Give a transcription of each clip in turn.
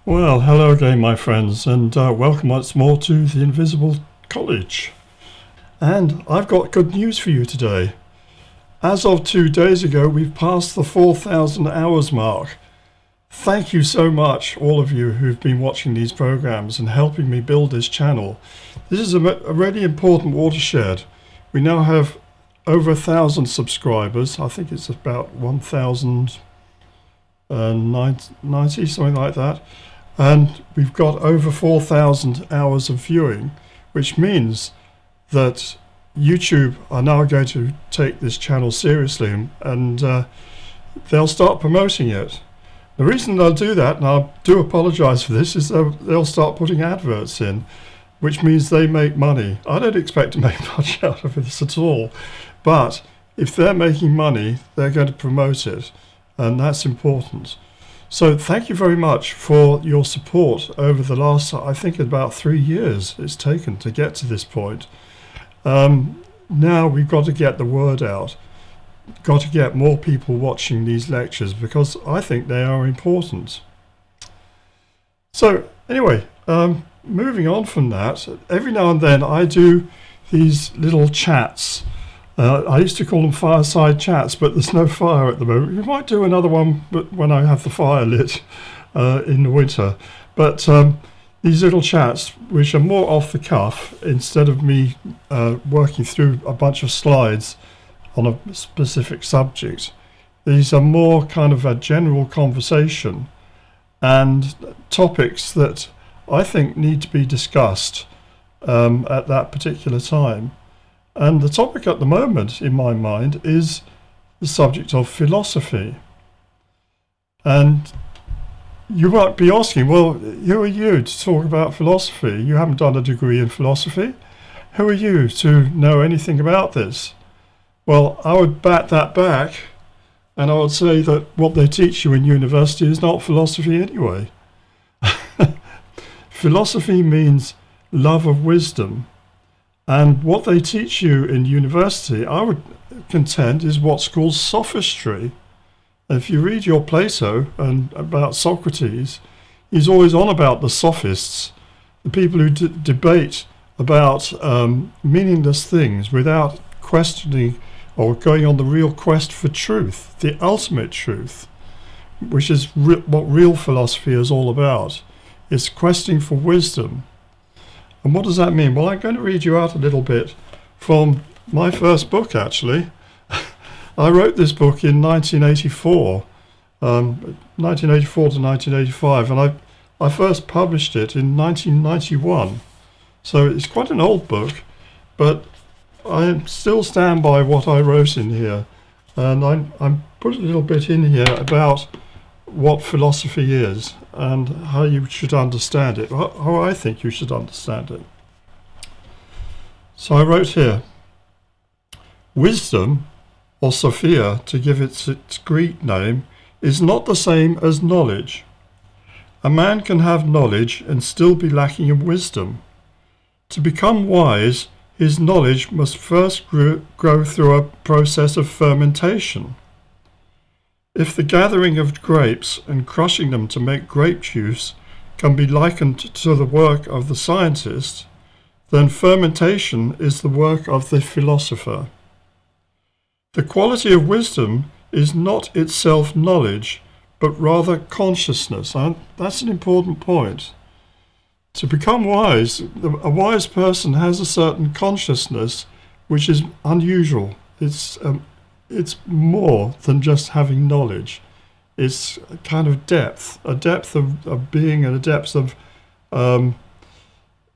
Well, hello again, my friends, and welcome once more to the Invisible College. And I've got good news for you today. As of 2 days ago, we've passed the 4,000 hours mark. Thank you so much, all of you who've been watching these programs and helping me build this channel. This is a really important watershed. We now have over 1,000 subscribers. I think it's about 1,090, something like that. And we've got over 4,000 hours of viewing, which means that YouTube are now going to take this channel seriously and they'll start promoting it. The reason they'll do that, and I do apologize for this, is they'll start putting adverts in, which means they make money. I don't expect to make much out of this at all, but if they're making money, they're going to promote it, and that's important. So thank you very much for your support over the last, I think, about 3 years it's taken to get to this point. Now we've got to get the word out, got to get more people watching these lectures because I think they are important. So anyway, moving on from that, every now and then I do these little chats. I used to call them fireside chats, but there's no fire at the moment. We might do another one but when I have the fire lit in the winter. But these little chats, which are more off the cuff, instead of me working through a bunch of slides on a specific subject, these are more kind of a general conversation and topics that I think need to be discussed at that particular time. And the topic at the moment, in my mind, is the subject of philosophy. And you might be asking, well, who are you to talk about philosophy? You haven't done a degree in philosophy. Who are you to know anything about this? Well, I would bat that back, and I would say that what they teach you in university is not philosophy anyway. Philosophy means love of wisdom. And what they teach you in university, I would contend, is what's called sophistry. If you read your Plato and about Socrates, he's always on about the sophists, the people who debate about meaningless things without questioning or going on the real quest for truth, the ultimate truth, which is what real philosophy is all about. It's questing for wisdom. And what does that mean? Well, I'm going to read you out a little bit from my first book, actually. I wrote this book in 1984, 1984 to 1985, and I first published it in 1991. So it's quite an old book, but I still stand by what I wrote in here. And I put a little bit in here about what philosophy is and how you should understand it, how I think you should understand it. So I wrote here, wisdom, or Sophia, to give it its Greek name, is not the same as knowledge. A man can have knowledge and still be lacking in wisdom. To become wise, his knowledge must first grow through a process of fermentation. If the gathering of grapes and crushing them to make grape juice can be likened to the work of the scientist, then fermentation is the work of the philosopher. The quality of wisdom is not itself knowledge, but rather consciousness. And that's an important point. To become wise, a wise person has a certain consciousness which is unusual. It's more than just having knowledge. It's a kind of depth, a depth of being and a depth of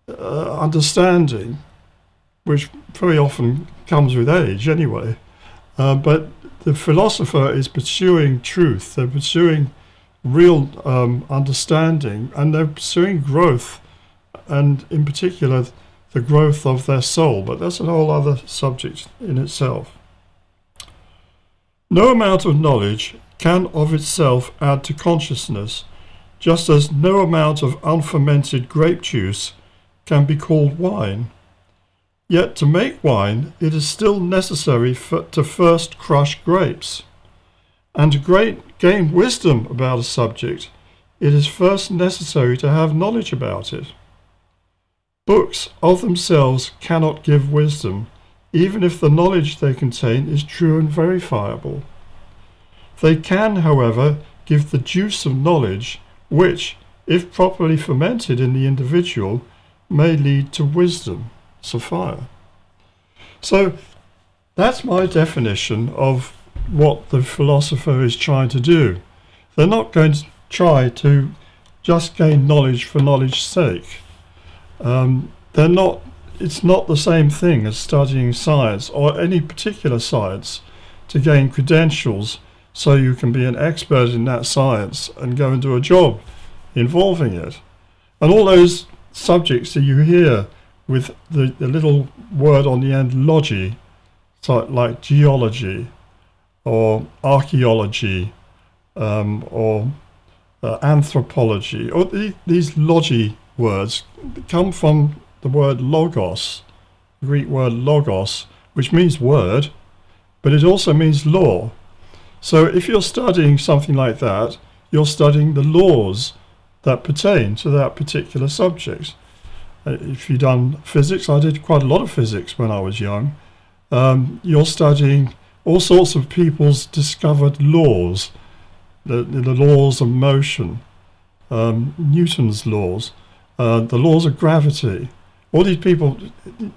understanding, which very often comes with age anyway. But the philosopher is pursuing truth, they're pursuing real understanding, and they're pursuing growth, and in particular the growth of their soul. But that's a whole other subject in itself. No amount of knowledge can of itself add to consciousness, just as no amount of unfermented grape juice can be called wine. Yet to make wine, it is still necessary to first crush grapes. And to gain wisdom about a subject, it is first necessary to have knowledge about it. Books of themselves cannot give wisdom, even if the knowledge they contain is true and verifiable. They can, however, give the juice of knowledge, which, if properly fermented in the individual, may lead to wisdom, Sophia. So that's my definition of what the philosopher is trying to do. They're not going to try to just gain knowledge for knowledge's sake. It's not the same thing as studying science or any particular science to gain credentials so you can be an expert in that science and go and do a job involving it. And all those subjects that you hear with the little word on the end, logy, so like geology or archaeology or anthropology, or these logy words come from the word logos, the Greek word logos, which means word, but it also means law. So if you're studying something like that, you're studying the laws that pertain to that particular subject. If you've done physics, I did quite a lot of physics when I was young, you're studying all sorts of people's discovered laws, the laws of motion, Newton's laws, the laws of gravity. All these people,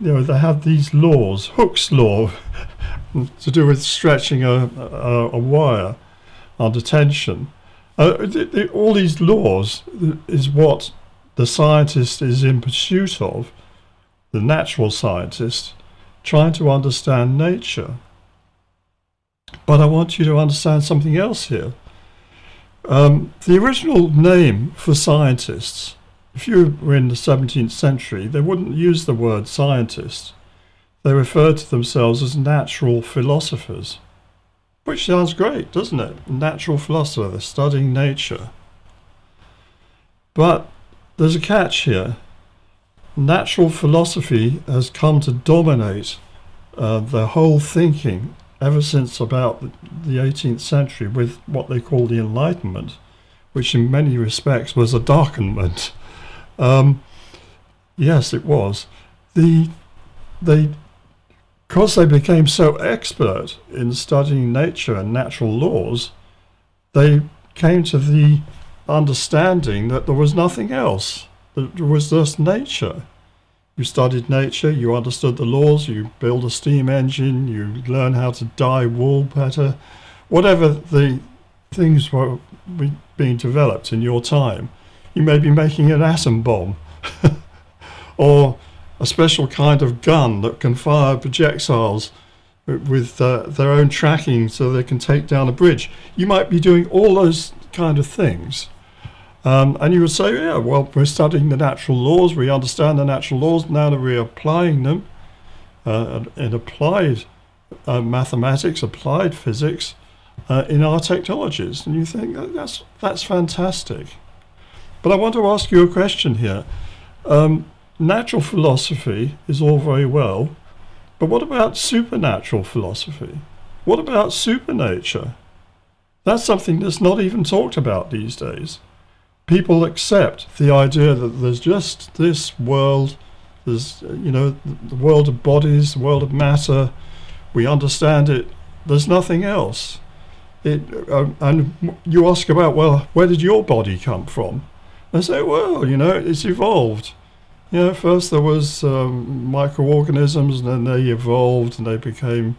they have these laws. Hooke's law, to do with stretching a wire under tension. All these laws is what the scientist is in pursuit of, the natural scientist, trying to understand nature. But I want you to understand something else here. The original name for scientists, if you were in the 17th century, they wouldn't use the word scientist. They referred to themselves as natural philosophers, which sounds great, doesn't it? Natural philosopher, they're studying nature. But there's a catch here. Natural philosophy has come to dominate the whole thinking ever since about the 18th century with what they call the Enlightenment, which in many respects was a darkenment. Yes, it was. Because they became so expert in studying nature and natural laws, they came to the understanding that there was nothing else, that there was just nature. You studied nature, you understood the laws, you build a steam engine, you learn how to dye wool better, whatever the things were being developed in your time. You may be making an atom bomb or a special kind of gun that can fire projectiles with their own tracking so they can take down a bridge. You might be doing all those kind of things. And you would say, yeah, well, we're studying the natural laws, we understand the natural laws, now that we're applying them in applied mathematics, applied physics, in our technologies. And you think, that's fantastic. But I want to ask you a question here. Natural philosophy is all very well, but what about supernatural philosophy? What about supernature? That's something that's not even talked about these days. People accept the idea that there's just this world, there's, the world of bodies, the world of matter, we understand it, there's nothing else. And you ask about, well, where did your body come from? They say, well, it's evolved. First there was microorganisms, and then they evolved and they became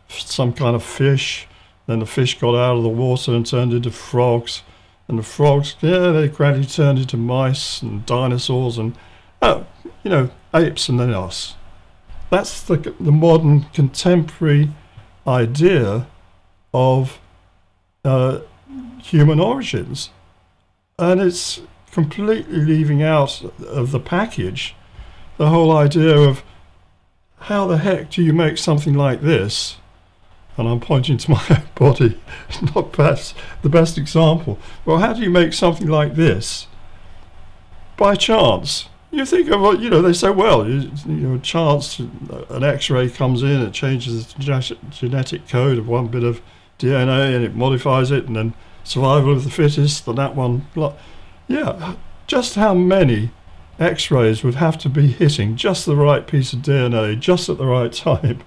some kind of fish. Then the fish got out of the water and turned into frogs. And the frogs, they gradually turned into mice and dinosaurs and, apes and then us. That's the modern contemporary idea of human origins. And it's completely leaving out of the package the whole idea of how the heck do you make something like this? And I'm pointing to my own body, not perhaps the best example. Well, how do you make something like this? By chance. You think of, they say, well, chance, an X-ray comes in, it changes the genetic code of one bit of DNA and it modifies it, and then survival of the fittest, and that one. Yeah, just how many X-rays would have to be hitting just the right piece of DNA just at the right time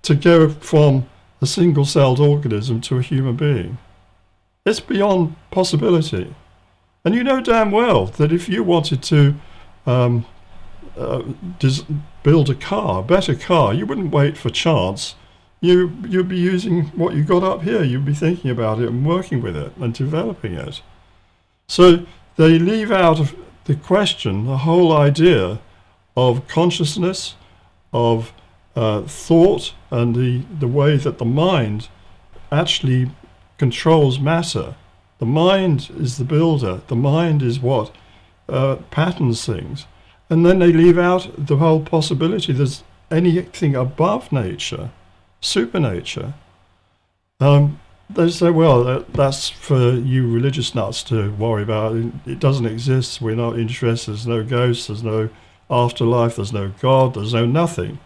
to go from a single-celled organism to a human being? It's beyond possibility. And you know damn well that if you wanted to build a better car, you wouldn't wait for chance. You'd be using what you got up here. You'd be thinking about it and working with it and developing it. So they leave out of the question the whole idea of consciousness, of thought, and the way that the mind actually controls matter. The mind is the builder. The mind is what patterns things. And then they leave out the whole possibility there's anything above nature, supernature. They say, well, that's for you religious nuts to worry about. It doesn't exist. We're not interested. There's no ghosts. There's no afterlife. There's no God. There's no nothing.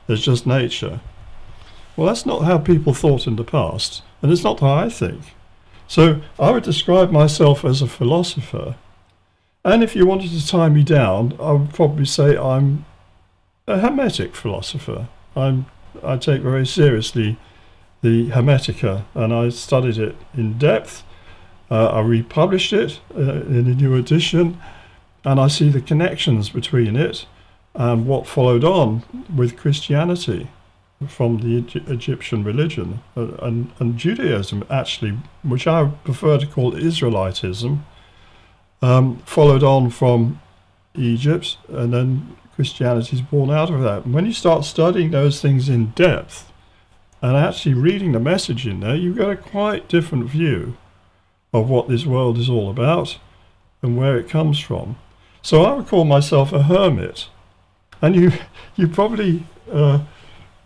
There's just nature. Well, that's not how people thought in the past, and it's not how I think. So I would describe myself as a philosopher. And if you wanted to tie me down, I would probably say I'm a Hermetic philosopher. I take very seriously the Hermetica, and I studied it in depth. I republished it in a new edition, and I see the connections between it and what followed on with Christianity from the Egyptian religion and Judaism, actually, which I prefer to call Israelitism, followed on from Egypt, and then Christianity is born out of that. And when you start studying those things in depth and actually reading the message in there, you get a quite different view of what this world is all about and where it comes from. So I would call myself a hermit. And you probably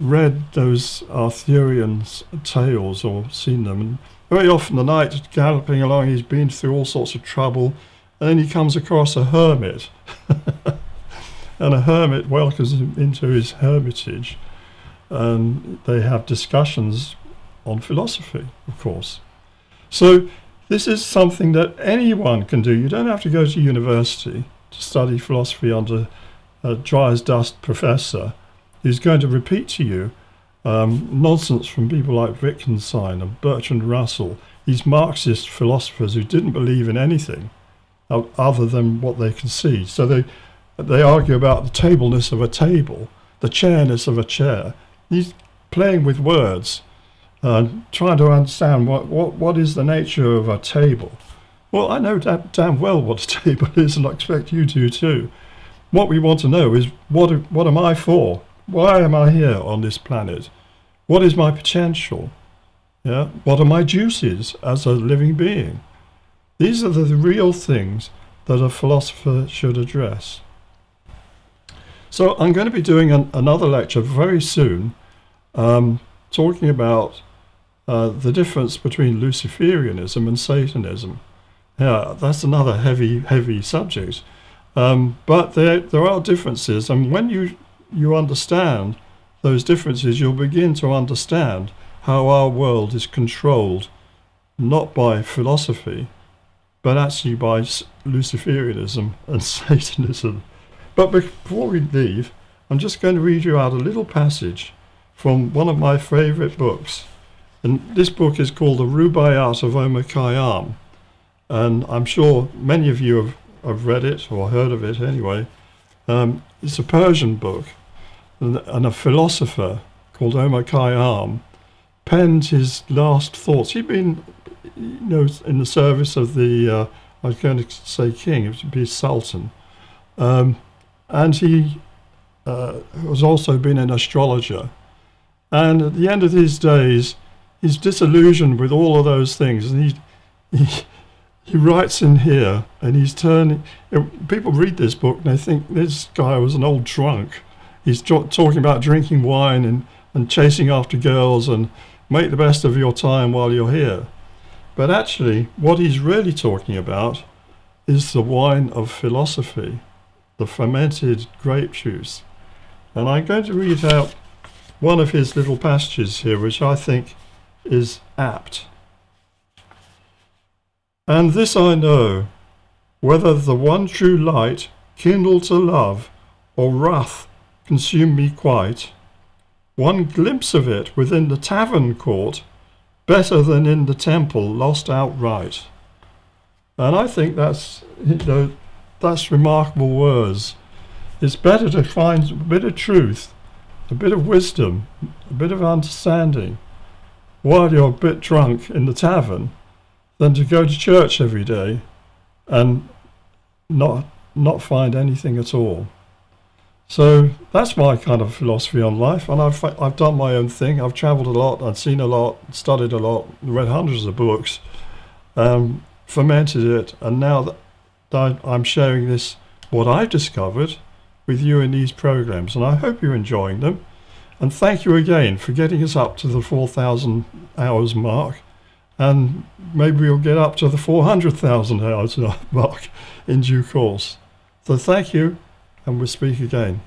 read those Arthurian tales or seen them. And very often the knight galloping along, he's been through all sorts of trouble, and then he comes across a hermit. And a hermit welcomes him into his hermitage. And they have discussions on philosophy, of course. So this is something that anyone can do. You don't have to go to university to study philosophy under a dry-as-dust professor who's going to repeat to you nonsense from people like Wittgenstein and Bertrand Russell, these Marxist philosophers who didn't believe in anything other than what they can see. So they argue about the tableness of a table, the chairness of a chair. He's playing with words, trying to understand what is the nature of a table. Well, I know damn well what a table is, and I expect you to too. What we want to know is what am I for? Why am I here on this planet? What is my potential? Yeah? What are my duties as a living being? These are the real things that a philosopher should address. So I'm going to be doing another lecture very soon, talking about the difference between Luciferianism and Satanism. Yeah, that's another heavy subject. But there are differences, and when you understand those differences, you'll begin to understand how our world is controlled not by philosophy, but actually by Luciferianism and Satanism. But before we leave, I'm just going to read you out a little passage from one of my favourite books. And this book is called The Rubaiyat of Omar Khayyam. And I'm sure many of you have read it or heard of it anyway. It's a Persian book, and a philosopher called Omar Khayyam penned his last thoughts. He'd been, in the service of the, I was going to say king, it would be sultan. And he has also been an astrologer. And at the end of his days, he's disillusioned with all of those things. And he writes in here, and he's turning. People read this book and they think this guy was an old drunk. He's talking about drinking wine and chasing after girls and make the best of your time while you're here. But actually, what he's really talking about is the wine of philosophy, the fermented grape juice. And I'm going to read out one of his little passages here, which I think is apt. And this I know, whether the one true light kindle to love, or wrath consume me quite. One glimpse of it within the tavern court, better than in the temple lost outright. And I think that's remarkable words. It's better to find a bit of truth, a bit of wisdom, a bit of understanding while you're a bit drunk in the tavern than to go to church every day and not find anything at all. So that's my kind of philosophy on life, and I've done my own thing. I've travelled a lot, I've seen a lot, studied a lot, read hundreds of books, fermented it, and now that I'm sharing this, what I've discovered, with you in these programs, and I hope you're enjoying them. And thank you again for getting us up to the 4,000 hours mark, and maybe we'll get up to the 400,000 hours mark in due course. So thank you, and we'll speak again.